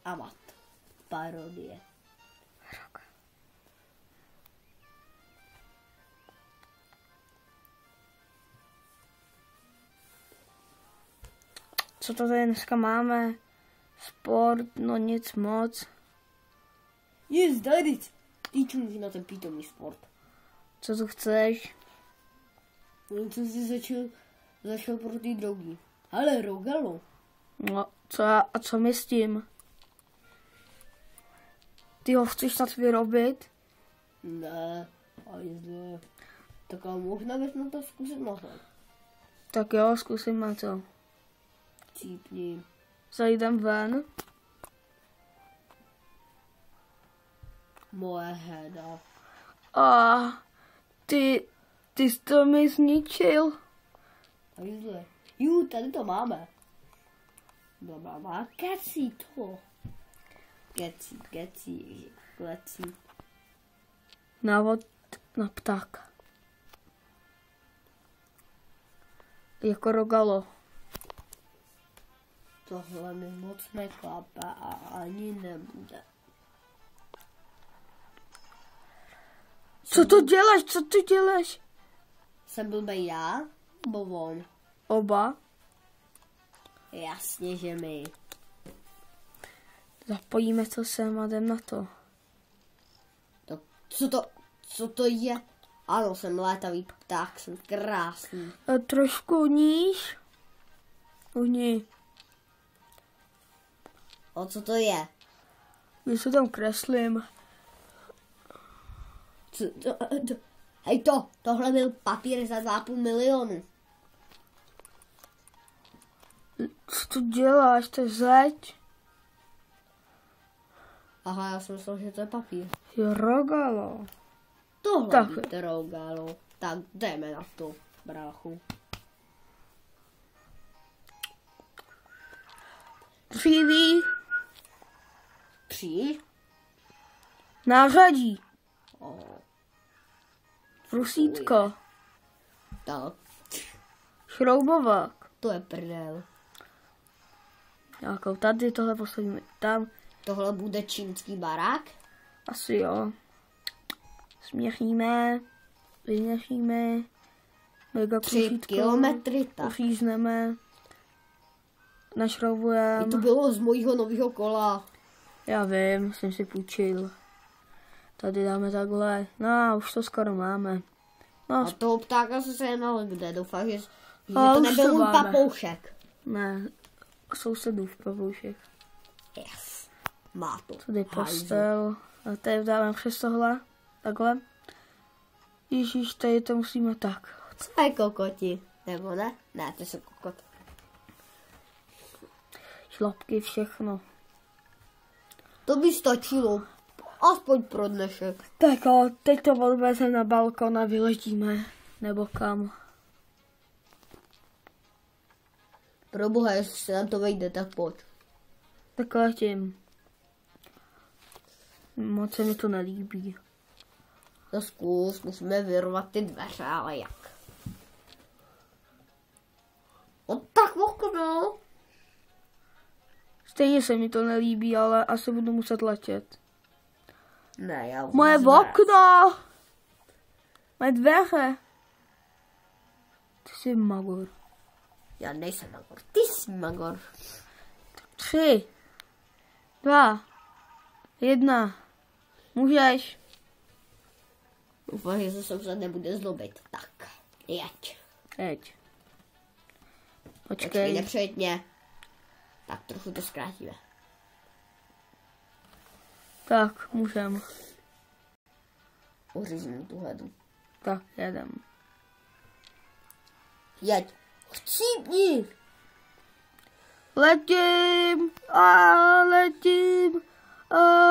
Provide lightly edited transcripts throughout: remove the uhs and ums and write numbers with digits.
Amat. Parodie. Co to tady dneska máme? Sport, no nic moc. Nic, daj nic. Ty čumíš na ten pítomný sport. Co tu chceš? No, co jsi začal pro ty drogy. Ale Rogalo. No, a co mi s tím? Ty ho chceš snad vyrobit? Ne, ale zle. Tak ale možná bychom to zkusit mohli. Tak jo, zkusíme to. Cípni. Zajdem ven. Moje heda. A ty jsi to mi zničil. Ale zle. Tady to máme. Dobrá, má keci to. Keci. Návod na ptáka. Jako Rogalo. Tohle mi moc neklápe a ani nebude. Co tu děláš? Jsem blbej já? Nebo on? Oba. Jasně, že my. Zapojíme to sem a jdem na to. Co to je? Ano, jsem létavý pták, jsem krásný. A trošku níž. Uhni. O co to je? Já se tam kreslím. Hej tohle byl papír za 2,5 milionu. Co tu děláš? To je zeď? Aha, já jsem myslel, že to je papír. Jo, Rogalo. Tohle Tak. by to Rogalo. Tak jdeme na to, bráchu. Třídí. Nářadí. Rusítko. Tak, Šroubovák. to je prdel. Nějakou tady, tohle postavíme tam. Tohle bude čínský barák? Asi jo. Směříme. Vyměříme. Mega 3 kilometry, tak. Uřízneme. I Našroubujeme. to bylo z mojího nového kola. Já vím, jsem si půjčil. Tady dáme takhle. No, už to skoro máme. No, A toho ptáka se sehnal kde? Doufám, že A to už nebyl to můj máme. papoušek. ne. Sousedův pavoušek. Yes. Má to. Tady Hajzl. postel. A tady dáme přes tohle. Takhle. Ježíš, tady to musíme tak. Co je kokoti? Nebo ne? Ne, to jsou kokot. Šlapky, všechno. To by stačilo. Aspoň pro dnešek. Tak jo, teď to odvezeme na balkon a vyležíme. Nebo kam. Proboha, jestli se nám to vejde, tak pojď. Tak letím. Moc se mi to nelíbí. To zkus, musíme vyrvat ty dveře, ale jak? No tak okno. Stejně se mi to nelíbí, ale asi budu muset letět. Ne, já Moje vůbec. okno! Moje dveře! Ty jsi magor. Já nejsem magor, ty jsi magor. 3, 2, 1. Můžeš. Doufám, že se soused nebude zlobit. Tak, jeď. Jeď. Počkej, Počkej. nepřejď mě. Tak trochu to zkrátíme. Tak, můžem. Uříznu tu hledu. Tak, jedem. Jeď. Chcípni. Letím! Letím!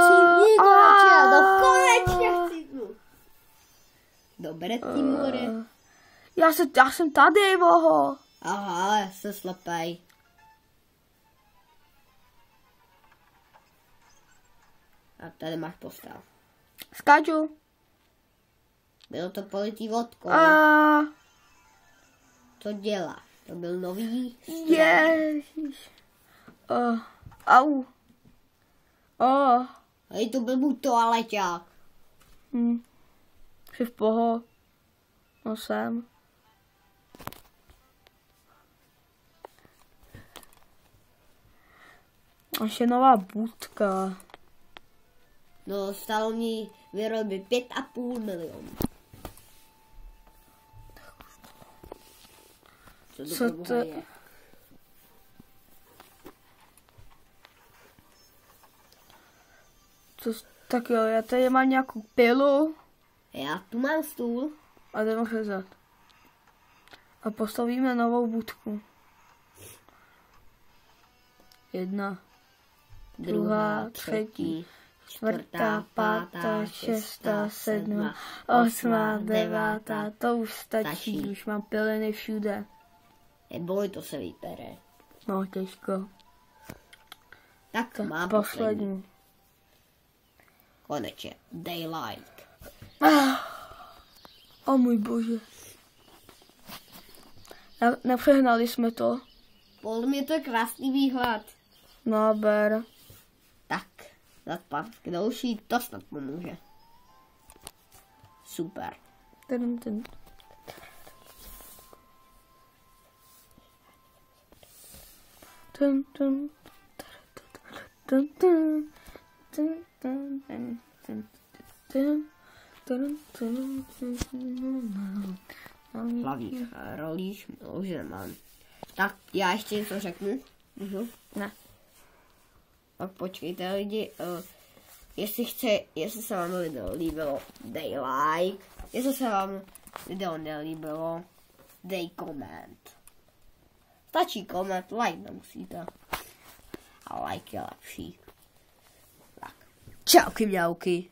Chcípni, koneče, no konečně chcípnu. Dobré, Timore. Já jsem tady, boho. Aha, já jsem slepej. A tady máš postel. Skáču. Bylo to politý vodkou. Co dělá? To byl nový stroj. Ježiš. Au. Hej, to byl můj toaleťák. Jsi v poho. No jsem. Až je nová budka. No, stalo mi vyrobit 5,5 milionu. Co to je? Tak jo, já tady mám nějakou pilu. Já tu mám stůl. A jdeme řezat. A postavíme novou budku. 1, 2, 3, 4, 5, 6, 7, 8, 9. To už stačí, už mám piliny všude. Neboj, to se vypere. No, těžko. Tak mám poslední. Konečně. Daylight. O můj bože. Nepřehnali jsme to. Podle mě to je krásný výhled. No, ber. Tak, zapad k další, to snad pomůže. Super. Hlavních rolích už nemám. Tak já ještě něco řeknu. Můžu? Ne. Tak počkejte lidi, jestli se vám video líbilo, dej like. Jestli se vám video nelíbilo, dej koment. Stačí koment, like nemusíte. A like je lepší. Tak. Čauky mňauky.